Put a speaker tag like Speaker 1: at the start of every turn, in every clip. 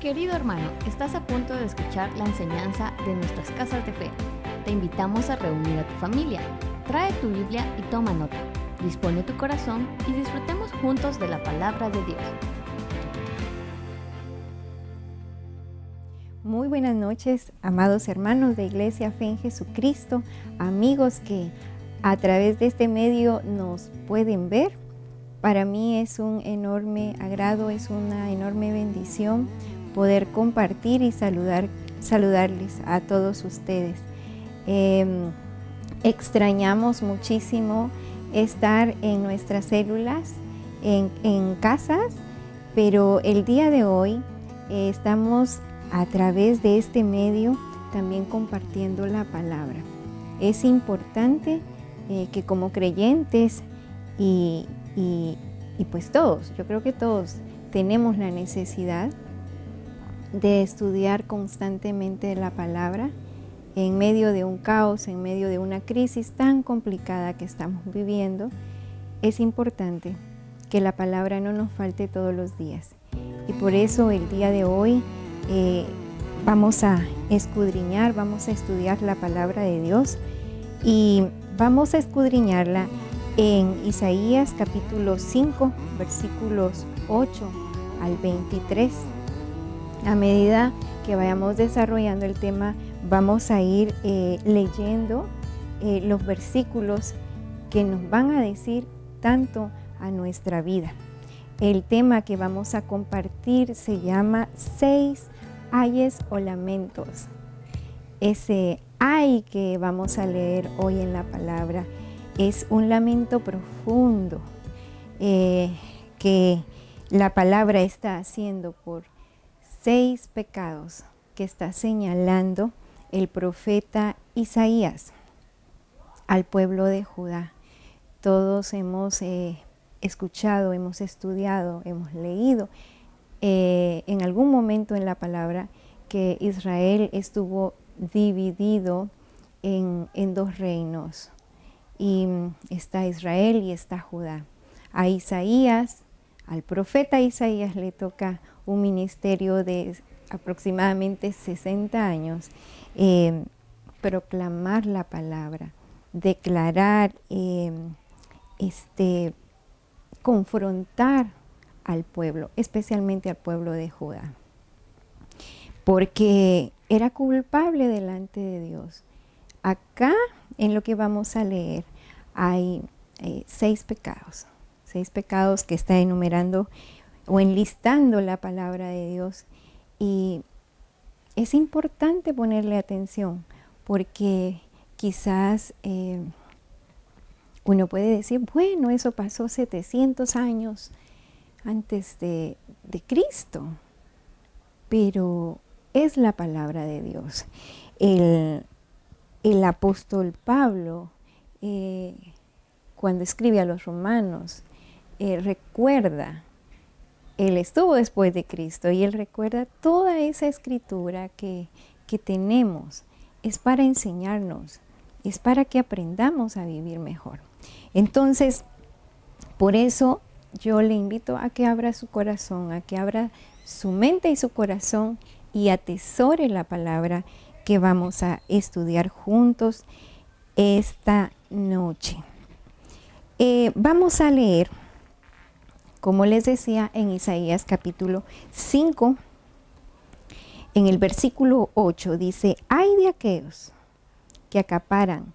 Speaker 1: Querido hermano, estás a punto de escuchar la enseñanza de nuestras casas de fe. Te invitamos a reunir a tu familia. Trae tu Biblia y toma nota. Dispone tu corazón y disfrutemos juntos de la palabra de Dios.
Speaker 2: Muy buenas noches, amados hermanos de Iglesia Fe en Jesucristo, amigos que a través de este medio nos pueden ver. Para mí es un enorme agrado, es una enorme bendición poder compartir y saludarles a todos ustedes. Extrañamos muchísimo estar en nuestras células, en casas, pero el día de hoy estamos a través de este medio también compartiendo la palabra. Es importante que como creyentes y pues todos, yo creo que todos tenemos la necesidad de estudiar constantemente la palabra en medio de un caos, en medio de una crisis tan complicada que estamos viviendo. Es importante que la palabra no nos falte todos los días. Y por eso el día de hoy vamos a escudriñar, vamos a estudiar la palabra de Dios y vamos a escudriñarla en Isaías capítulo 5, versículos 8 al 23. A medida que vayamos desarrollando el tema, vamos a ir leyendo los versículos que nos van a decir tanto a nuestra vida. El tema que vamos a compartir se llama 6 ayes o lamentos. Ese ay que vamos a leer hoy en la palabra es un lamento profundo que la palabra está haciendo por 6 pecados que está señalando el profeta Isaías al pueblo de Judá. Todos hemos escuchado, hemos estudiado, hemos leído en algún momento en la palabra que Israel estuvo dividido en 2 reinos. Y está Israel y está Judá. A Isaías, al profeta Isaías, le toca un ministerio de aproximadamente 60 años, proclamar la palabra, declarar, confrontar al pueblo, especialmente al pueblo de Judá, porque era culpable delante de Dios. Acá, en lo que vamos a leer, hay 6 pecados, 6 pecados que está enumerando o enlistando la palabra de Dios. Y es importante ponerle atención porque quizás uno puede decir, bueno, eso pasó 700 años antes de Cristo, pero es la palabra de Dios. El apóstol Pablo, cuando escribe a los romanos, recuerda, él estuvo después de Cristo y él recuerda toda esa escritura que tenemos. Es para enseñarnos, es para que aprendamos a vivir mejor. Entonces, por eso yo le invito a que abra su corazón, a que abra su mente y su corazón y atesore la palabra que vamos a estudiar juntos esta noche. Vamos a leer, como les decía, en Isaías capítulo 5, en el versículo 8, dice: ay de aquellos que acaparan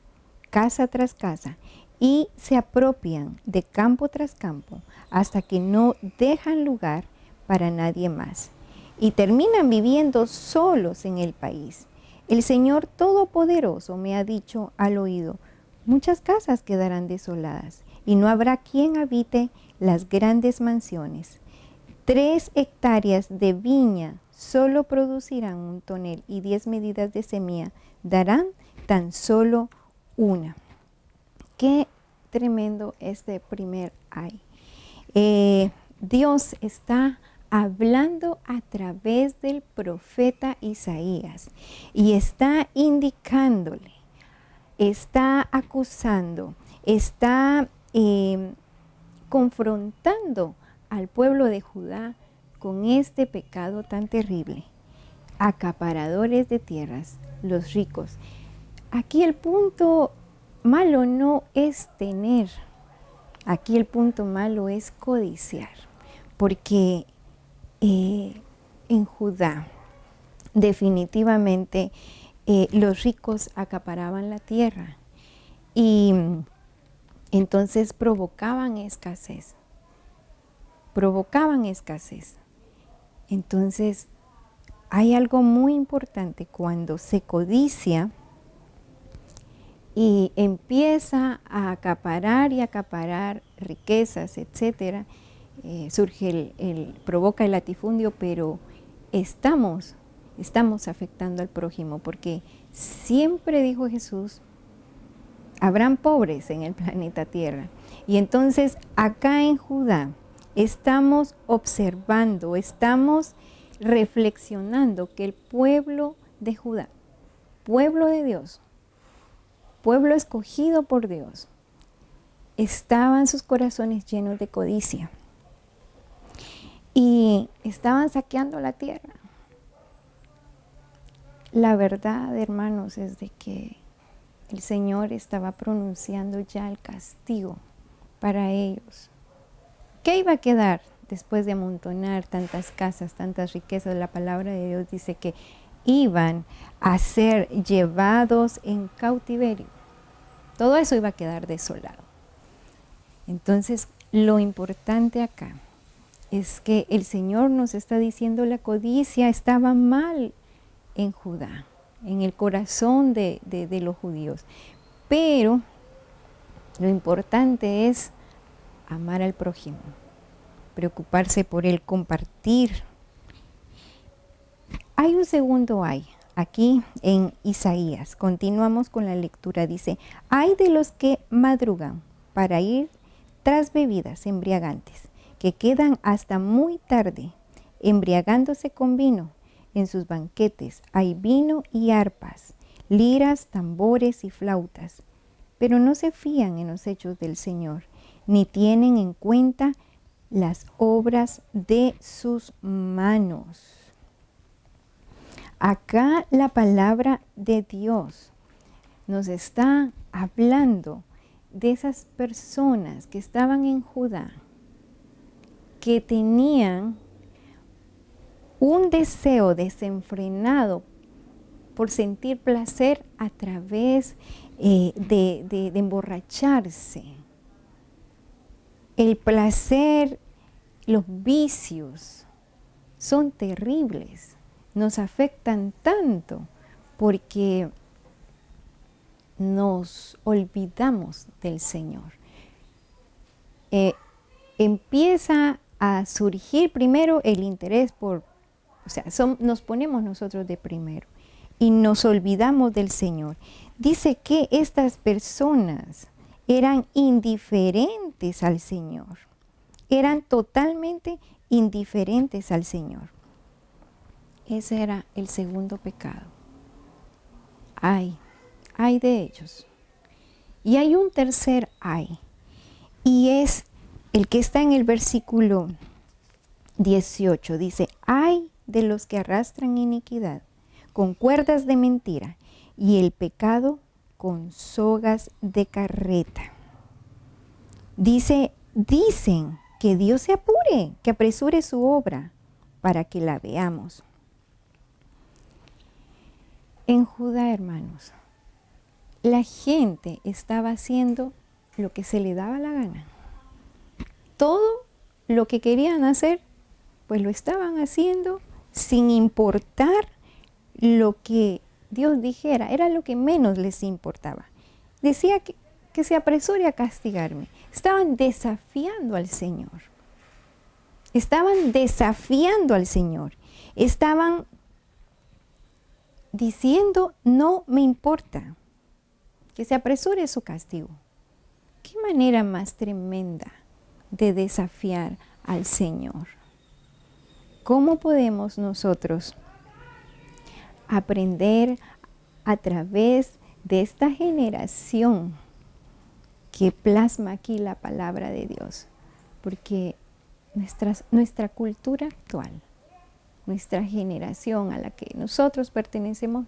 Speaker 2: casa tras casa y se apropian de campo tras campo hasta que no dejan lugar para nadie más y terminan viviendo solos en el país. El Señor Todopoderoso me ha dicho al oído: muchas casas quedarán desoladas y no habrá quien habite las grandes mansiones. 3 hectáreas de viña solo producirán 1 tonel y 10 medidas de semilla darán tan solo 1. Qué tremendo este primer ay. Dios está hablando a través del profeta Isaías y está indicándole, está acusando, está confrontando al pueblo de Judá con este pecado tan terrible. Acaparadores de tierras, los ricos. Aquí el punto malo no es tener, aquí el punto malo es codiciar, porque en Judá definitivamente los ricos acaparaban la tierra y entonces provocaban escasez. Entonces hay algo muy importante cuando se codicia y empieza a acaparar y acaparar riquezas, etcétera, provoca el latifundio, pero estamos afectando al prójimo, porque siempre dijo Jesús, habrán pobres en el planeta Tierra. Y entonces acá en Judá estamos observando, estamos reflexionando que el pueblo de Judá, pueblo de Dios, pueblo escogido por Dios, estaban sus corazones llenos de codicia y estaban saqueando la tierra. La verdad, hermanos, es de que el Señor estaba pronunciando ya el castigo para ellos. ¿Qué iba a quedar después de amontonar tantas casas, tantas riquezas? La palabra de Dios dice que iban a ser llevados en cautiverio. Todo eso iba a quedar desolado. Entonces, lo importante acá es que el Señor nos está diciendo la codicia estaba mal en Judá, en el corazón de los judíos. Pero lo importante es amar al prójimo, preocuparse por él, compartir. Hay un segundo ay, aquí en Isaías. Continuamos con la lectura. Dice, ay de los que madrugan para ir tras bebidas embriagantes, que quedan hasta muy tarde, embriagándose con vino. En sus banquetes hay vino y arpas, liras, tambores y flautas, pero no se fían en los hechos del Señor, ni tienen en cuenta las obras de sus manos. Acá la palabra de Dios nos está hablando de esas personas que estaban en Judá, que tenían un deseo desenfrenado por sentir placer a través de emborracharse. El placer, los vicios son terribles, nos afectan tanto porque nos olvidamos del Señor. Empieza a surgir primero el interés por, nos ponemos nosotros de primero y nos olvidamos del Señor. Dice que estas personas eran indiferentes al Señor, eran totalmente indiferentes al Señor. Ese era el segundo pecado. Ay de ellos. Y hay un tercer ay, y es el que está en el versículo 18. Dice, ay de los que arrastran iniquidad con cuerdas de mentira y el pecado con sogas de carreta. Dicen que Dios se apure, que apresure su obra para que la veamos. En Judá, hermanos, la gente estaba haciendo lo que se le daba la gana. Todo lo que querían hacer, pues lo estaban haciendo sin importar lo que Dios dijera. Era lo que menos les importaba. Decía que se apresure a castigarme. Estaban desafiando al Señor. Estaban desafiando al Señor. Estaban diciendo, no me importa, que se apresure su castigo. ¿Qué manera más tremenda de desafiar al Señor? ¿Cómo podemos nosotros aprender a través de esta generación que plasma aquí la palabra de Dios? Porque nuestra cultura actual, nuestra generación a la que nosotros pertenecemos,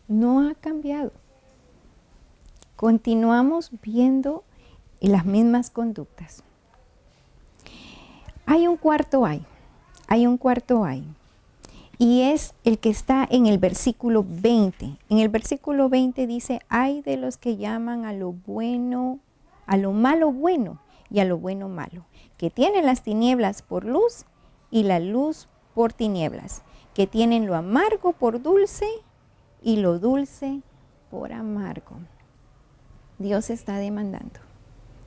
Speaker 2: no ha cambiado. Continuamos viendo las mismas conductas. Hay un cuarto ay, y es el que está en el versículo 20. En el versículo 20 dice, ay de los que llaman a lo bueno, a lo malo bueno y a lo bueno malo, que tienen las tinieblas por luz y la luz por tinieblas, que tienen lo amargo por dulce y lo dulce por amargo. Dios está demandando,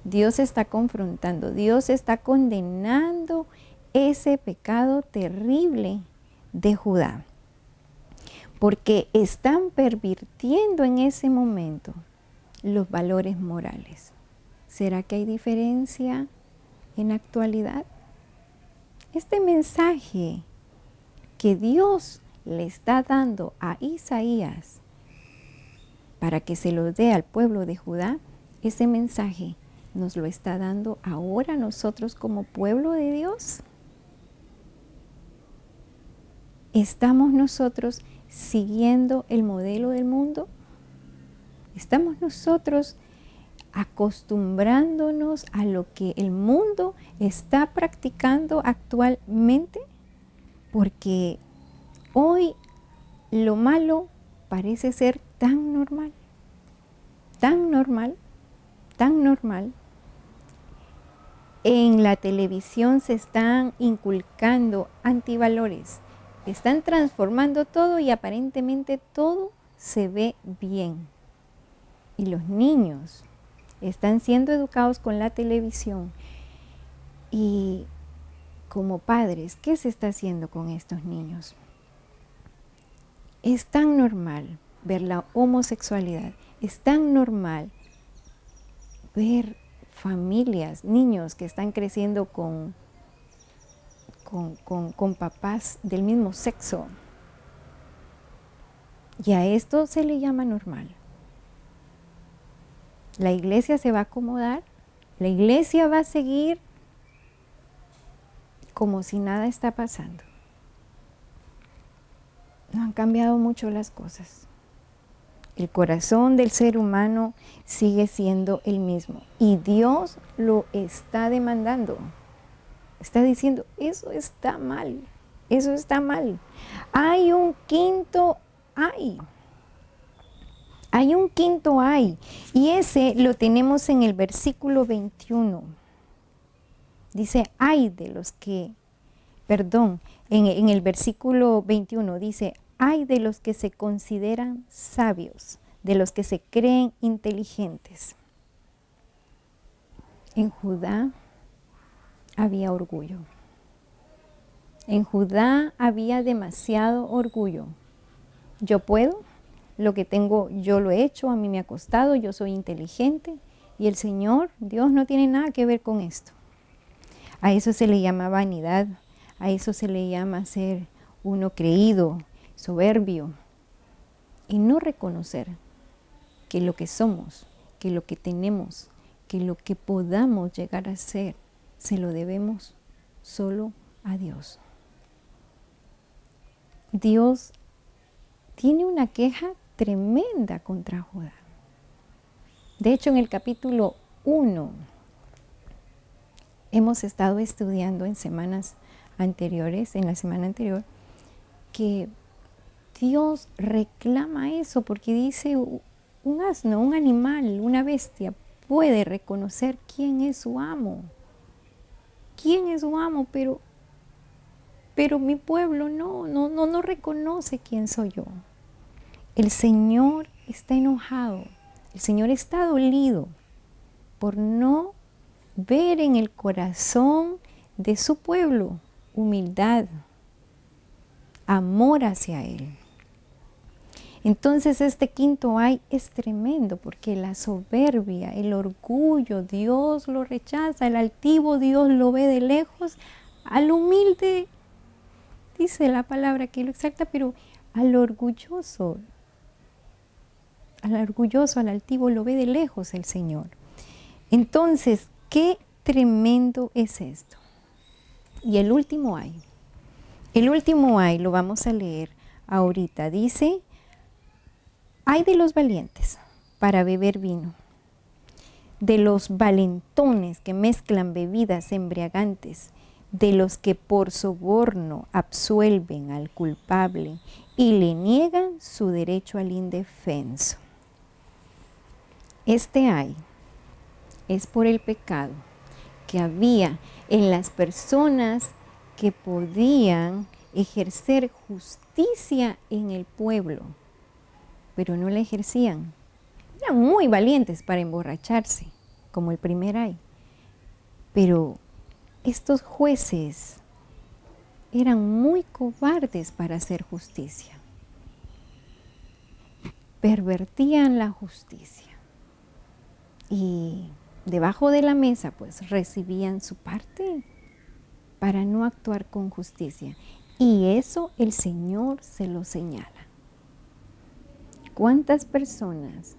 Speaker 2: Dios está confrontando, Dios está condenando ese pecado terrible de Judá, porque están pervirtiendo en ese momento los valores morales. ¿Será que hay diferencia en la actualidad? Este mensaje que Dios le está dando a Isaías para que se lo dé al pueblo de Judá, ese mensaje nos lo está dando ahora nosotros como pueblo de Dios. ¿Estamos nosotros siguiendo el modelo del mundo? ¿Estamos nosotros acostumbrándonos a lo que el mundo está practicando actualmente? Porque hoy lo malo parece ser tan normal, tan normal, tan normal. En la televisión se están inculcando antivalores, están transformando todo y aparentemente todo se ve bien. Y los niños están siendo educados con la televisión. Y como padres, ¿qué se está haciendo con estos niños? Es tan normal ver la homosexualidad, es tan normal ver familias, niños que están creciendo con papás del mismo sexo. Y a esto se le llama normal. La iglesia se va a acomodar, la iglesia va a seguir como si nada está pasando. No han cambiado mucho las cosas. El corazón del ser humano sigue siendo el mismo y Dios lo está demandando. Está diciendo, eso está mal, eso está mal. Hay un quinto ay. Hay un quinto ay, y ese lo tenemos en el versículo 21. Dice, ay de los que, en el versículo 21 dice, ay de los que se consideran sabios, de los que se creen inteligentes. En Judá había orgullo. En Judá había demasiado orgullo. Yo puedo. Lo que tengo, yo lo he hecho, a mí me ha costado, yo soy inteligente. Y el Señor, Dios, no tiene nada que ver con esto. A eso se le llama vanidad, a eso se le llama ser uno creído, soberbio. Y no reconocer que lo que somos, que lo que tenemos, que lo que podamos llegar a ser, se lo debemos solo a Dios. Dios tiene una queja tremenda contra Judá. De hecho, en el capítulo 1 hemos estado estudiando en semanas anteriores, en la semana anterior, que Dios reclama eso porque dice, un asno, un animal, una bestia puede reconocer quién es su amo. ¿Quién es su amo? Pero mi pueblo no reconoce quién soy yo. El Señor está enojado, el Señor está dolido por no ver en el corazón de su pueblo humildad, amor hacia Él. Entonces este quinto ay es tremendo porque la soberbia, el orgullo, Dios lo rechaza, el altivo Dios lo ve de lejos, al humilde, dice la palabra que lo exacta, pero al orgulloso, al altivo lo ve de lejos el Señor. Entonces, qué tremendo es esto. Y el último ay. El último ay lo vamos a leer ahorita. Dice, ay de los valientes para beber vino, de los valentones que mezclan bebidas embriagantes, de los que por soborno absuelven al culpable y le niegan su derecho al indefenso. Este ay es por el pecado que había en las personas que podían ejercer justicia en el pueblo, pero no la ejercían. Eran muy valientes para emborracharse, como el primer ay. Pero estos jueces eran muy cobardes para hacer justicia. Pervertían la justicia. Y debajo de la mesa, pues, recibían su parte para no actuar con justicia. Y eso el Señor se lo señala. ¿Cuántas personas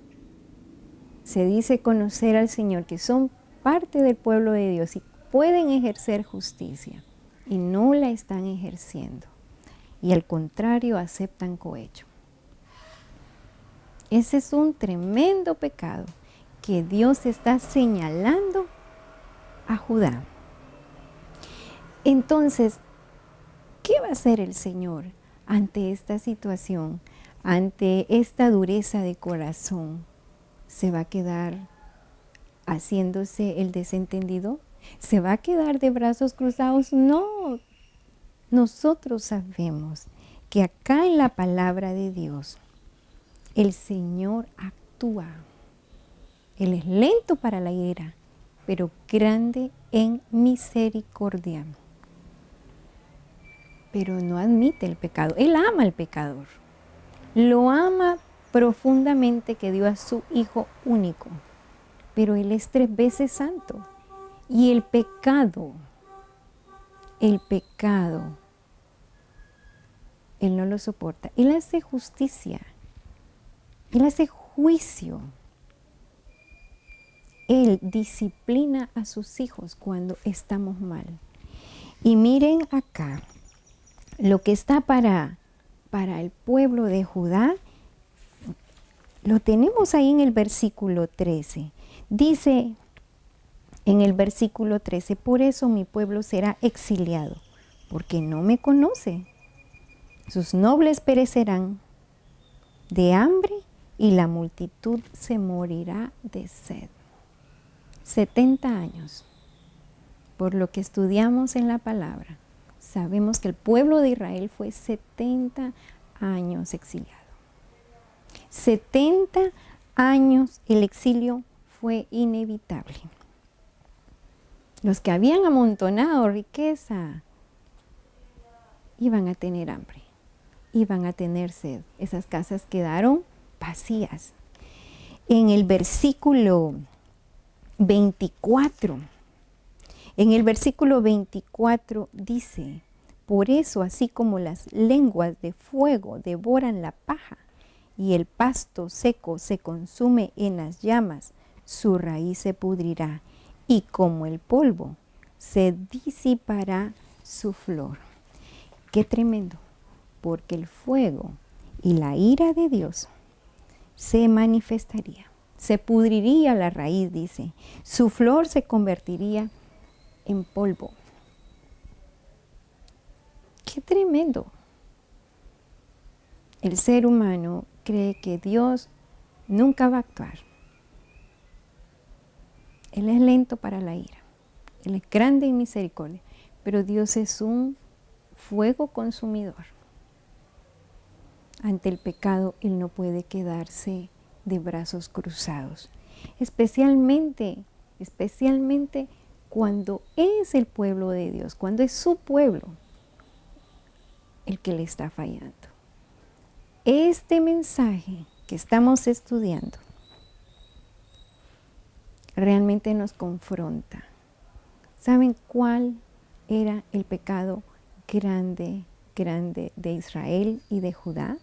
Speaker 2: se dice conocer al Señor que son parte del pueblo de Dios y pueden ejercer justicia y no la están ejerciendo? Y al contrario, aceptan cohecho. Ese es un tremendo pecado que Dios está señalando a Judá. Entonces, ¿qué va a hacer el Señor ante esta situación, ante esta dureza de corazón? ¿Se va a quedar haciéndose el desentendido? ¿Se va a quedar de brazos cruzados? No. Nosotros sabemos que acá en la palabra de Dios, el Señor actúa. Él es lento para la ira, pero grande en misericordia. Pero no admite el pecado. Él ama al pecador. Lo ama profundamente, que dio a su Hijo único. Pero Él es 3 veces santo. Y el pecado, Él no lo soporta. Él hace justicia. Él hace juicio. Él disciplina a sus hijos cuando estamos mal. Y miren acá, lo que está para el pueblo de Judá, lo tenemos ahí en el versículo 13. Dice en el versículo 13, por eso mi pueblo será exiliado, porque no me conoce. Sus nobles perecerán de hambre y la multitud se morirá de sed. 70 años. Por lo que estudiamos en la palabra, sabemos que el pueblo de Israel fue 70 años exiliado. 70 años el exilio fue inevitable. Los que habían amontonado riqueza iban a tener hambre, iban a tener sed. Esas casas quedaron vacías. En el versículo 24, dice, por eso así como las lenguas de fuego devoran la paja y el pasto seco se consume en las llamas, su raíz se pudrirá y como el polvo se disipará su flor. Qué tremendo, porque el fuego y la ira de Dios se manifestaría. Se pudriría la raíz, dice. Su flor se convertiría en polvo. ¡Qué tremendo! El ser humano cree que Dios nunca va a actuar. Él es lento para la ira. Él es grande en misericordia. Pero Dios es un fuego consumidor. Ante el pecado, Él no puede quedarse de brazos cruzados, especialmente cuando es el pueblo de Dios, cuando es su pueblo el que le está fallando. Este mensaje que estamos estudiando realmente nos confronta. ¿Saben cuál era el pecado grande de Israel y de Judá?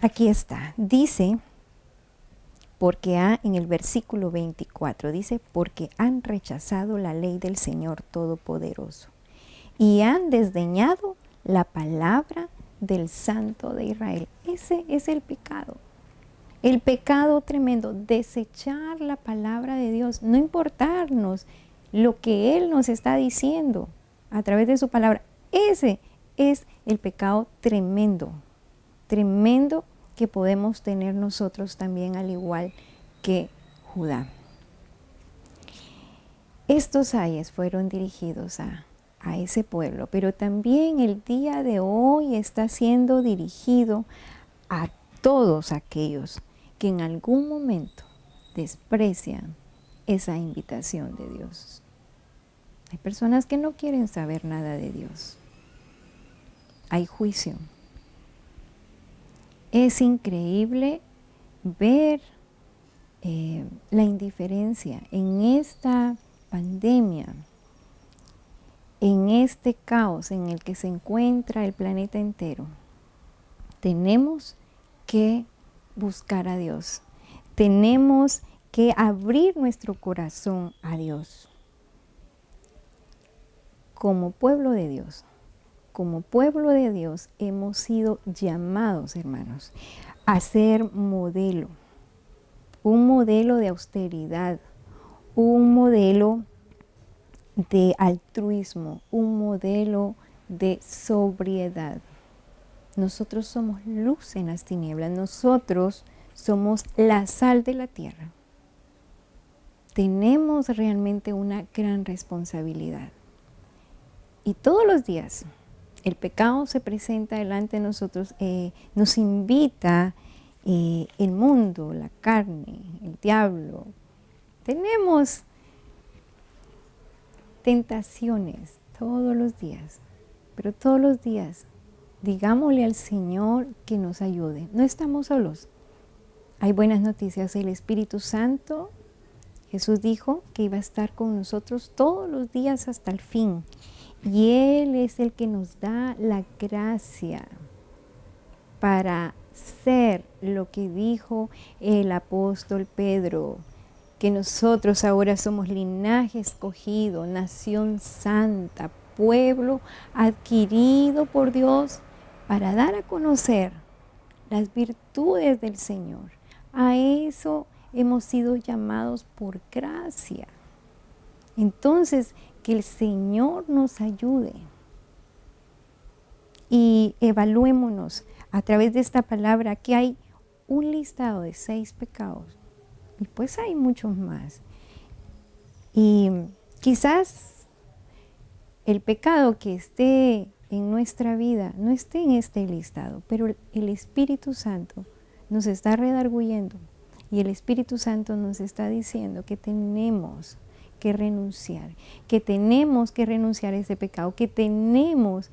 Speaker 2: Aquí está, dice, en el versículo 24 dice, porque han rechazado la ley del Señor Todopoderoso y han desdeñado la palabra del Santo de Israel. Ese es el pecado. El pecado tremendo, desechar la palabra de Dios, no importarnos lo que Él nos está diciendo a través de su palabra. Ese es el pecado tremendo, tremendo que podemos tener nosotros también, al igual que Judá. Estos ayes fueron dirigidos a ese pueblo, pero también el día de hoy está siendo dirigido a todos aquellos que en algún momento desprecian esa invitación de Dios. Hay personas que no quieren saber nada de Dios. Hay juicio. Es increíble ver la indiferencia en esta pandemia, en este caos en el que se encuentra el planeta entero. Tenemos que buscar a Dios. Tenemos que abrir nuestro corazón a Dios. Como pueblo de Dios, hemos sido llamados, hermanos, a ser modelo. Un modelo de austeridad, un modelo de altruismo, un modelo de sobriedad. Nosotros somos luz en las tinieblas, nosotros somos la sal de la tierra. Tenemos realmente una gran responsabilidad. Y todos los días el pecado se presenta delante de nosotros, nos invita el mundo, la carne, el diablo. Tenemos tentaciones todos los días, pero todos los días digámosle al Señor que nos ayude. No estamos solos. Hay buenas noticias. El Espíritu Santo, Jesús dijo que iba a estar con nosotros todos los días hasta el fin. Y Él es el que nos da la gracia para ser lo que dijo el apóstol Pedro, que nosotros ahora somos linaje escogido, nación santa, pueblo adquirido por Dios para dar a conocer las virtudes del Señor. A eso hemos sido llamados por gracia. Entonces, que el Señor nos ayude y evaluémonos a través de esta palabra, que hay un listado de 6 pecados y pues hay muchos más. Y quizás el pecado que esté en nuestra vida no esté en este listado, pero el Espíritu Santo nos está redarguyendo y el Espíritu Santo nos está diciendo que tenemos que renunciar a ese pecado, que tenemos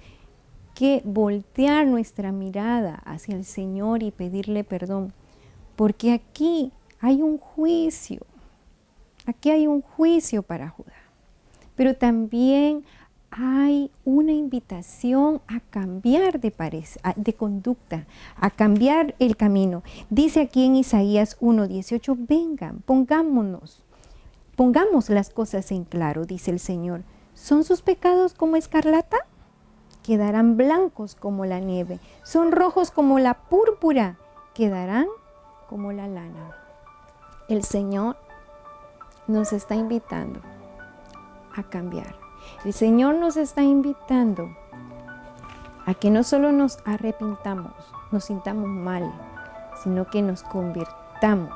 Speaker 2: que voltear nuestra mirada hacia el Señor y pedirle perdón, porque aquí hay un juicio para Judá, pero también hay una invitación a cambiar de conducta, a cambiar el camino. Dice aquí en Isaías 1:18, vengan, pongamos las cosas en claro, dice el Señor. ¿Son sus pecados como escarlata? Quedarán blancos como la nieve. ¿Son rojos como la púrpura? Quedarán como la lana. El Señor nos está invitando a cambiar. El Señor nos está invitando a que no solo nos arrepintamos, nos sintamos mal, sino que nos convirtamos.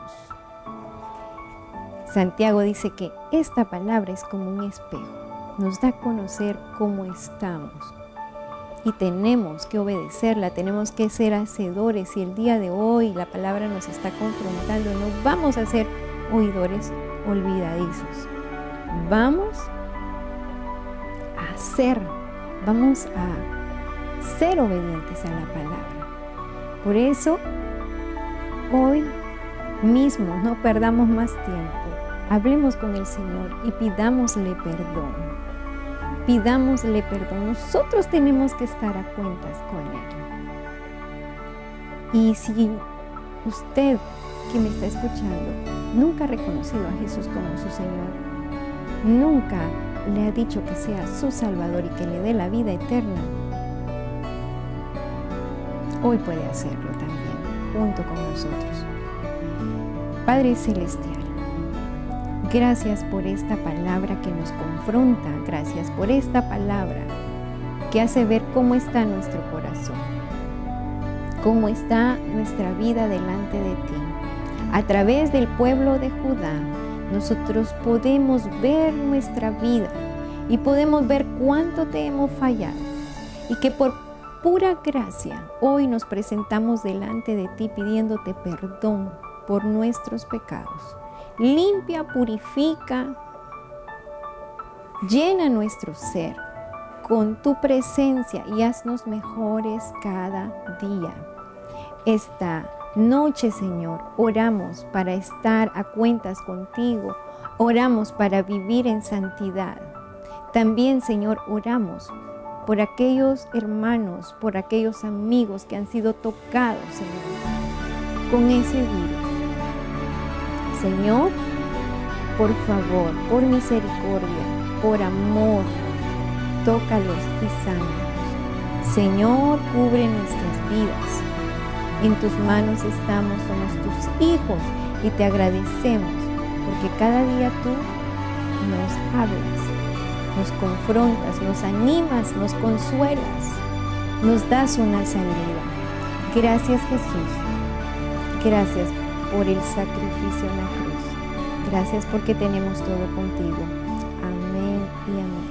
Speaker 2: Santiago dice que esta palabra es como un espejo, nos da a conocer cómo estamos y tenemos que obedecerla, tenemos que ser hacedores. Y el día de hoy la palabra nos está confrontando, no vamos a ser oidores olvidadizos, vamos a ser obedientes a la palabra. Por eso, hoy mismo no perdamos más tiempo. Hablemos con el Señor y pidámosle perdón. Nosotros tenemos que estar a cuentas con Él. Y si usted que me está escuchando nunca ha reconocido a Jesús como su Señor, nunca le ha dicho que sea su Salvador y que le dé la vida eterna, hoy puede hacerlo también, junto con nosotros. Padre Celestial, gracias por esta palabra que nos confronta, gracias por esta palabra que hace ver cómo está nuestro corazón, cómo está nuestra vida delante de ti. A través del pueblo de Judá, nosotros podemos ver nuestra vida y podemos ver cuánto te hemos fallado y que por pura gracia hoy nos presentamos delante de ti pidiéndote perdón por nuestros pecados. Limpia, purifica, llena nuestro ser con tu presencia y haznos mejores cada día. Esta noche, Señor, oramos para estar a cuentas contigo, oramos para vivir en santidad. También, Señor, oramos por aquellos hermanos, por aquellos amigos que han sido tocados, Señor, con ese virus. Señor, por favor, por misericordia, por amor, tócalos y sánalos. Señor, cubre nuestras vidas. En tus manos estamos, somos tus hijos y te agradecemos porque cada día tú nos hablas, nos confrontas, nos animas, nos consuelas, nos das una salida. Gracias, Jesús. Gracias por el sacrificio en la cruz. Gracias porque tenemos todo contigo. Amén y amén.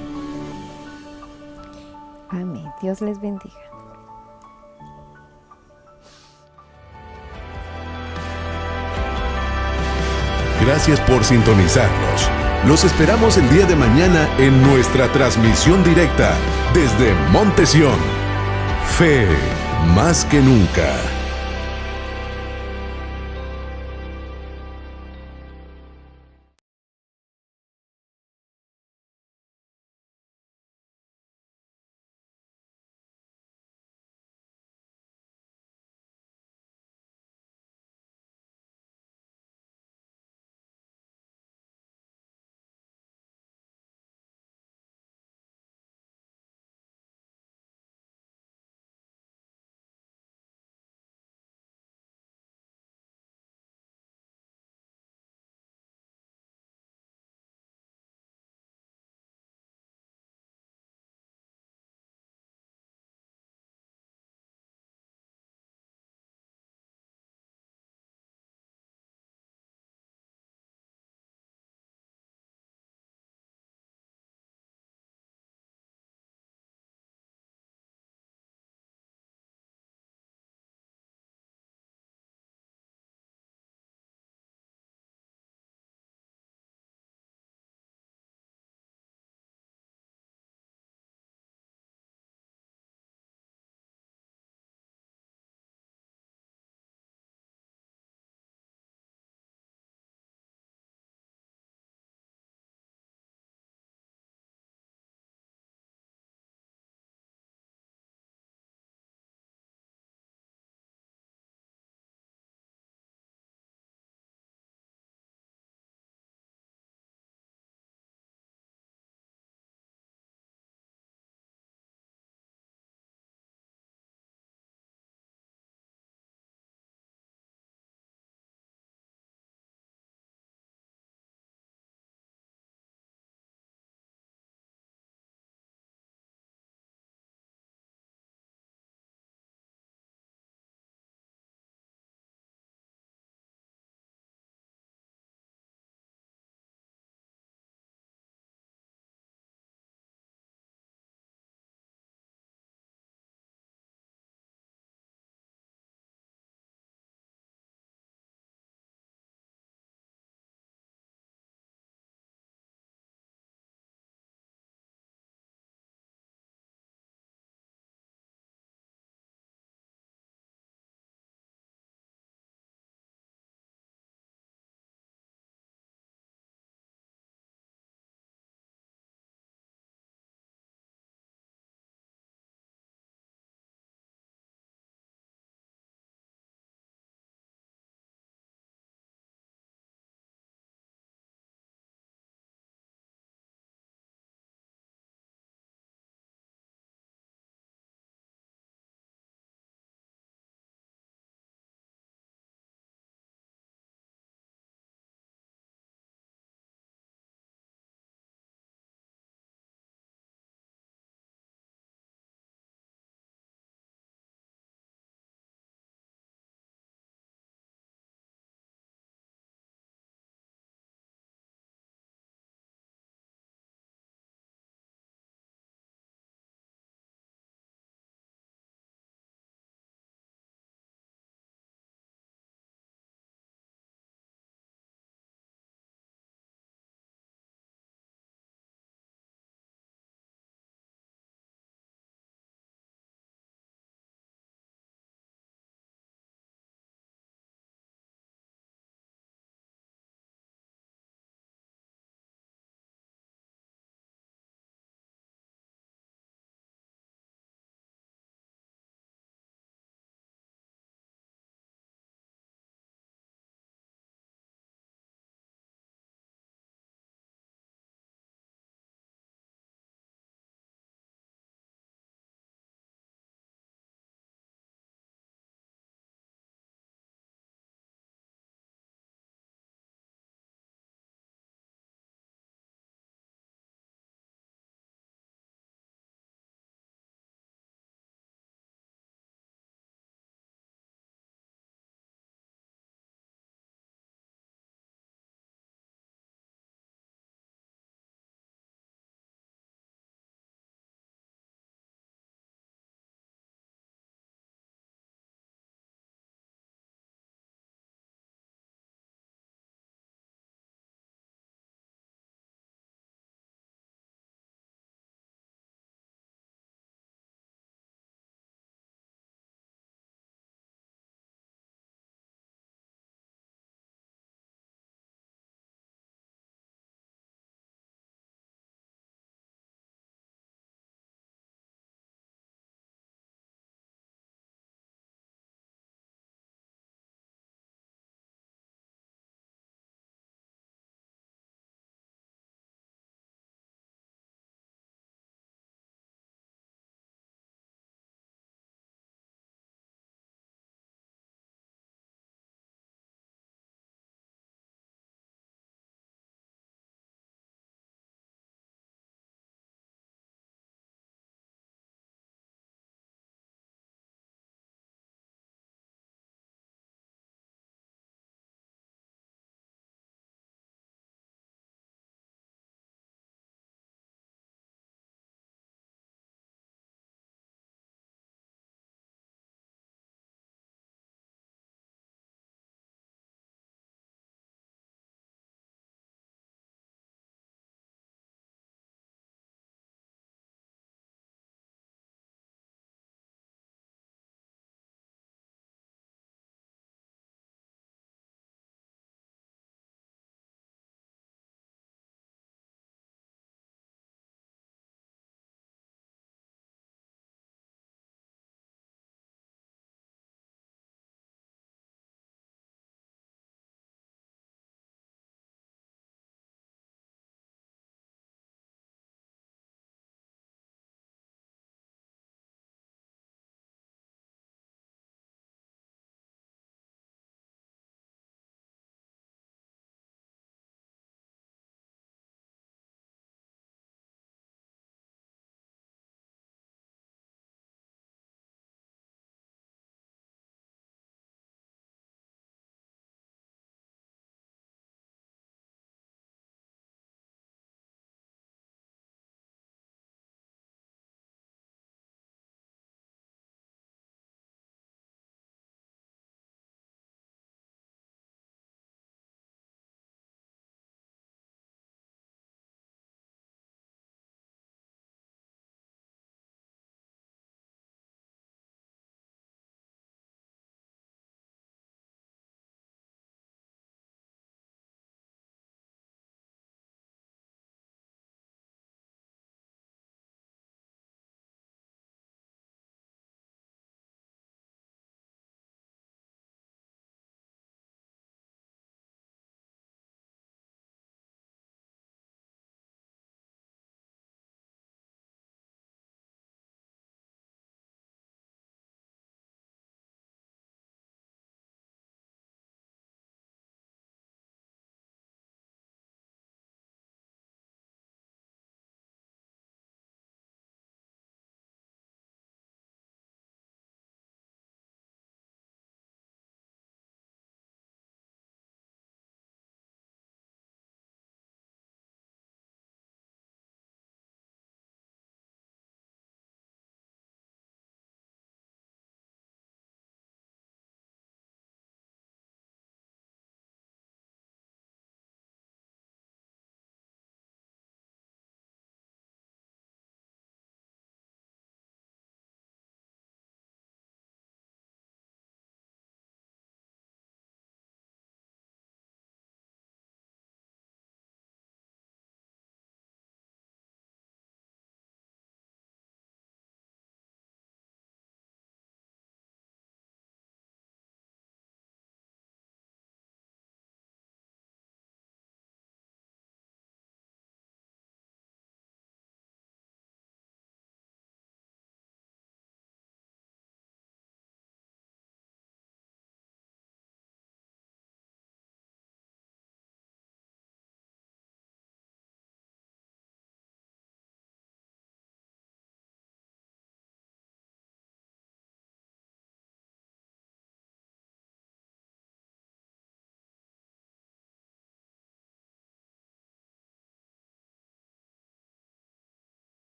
Speaker 2: Amén. Dios les bendiga.
Speaker 3: Gracias por sintonizarnos. Los esperamos el día de mañana en nuestra transmisión directa desde Monte Sión. Fe más que nunca.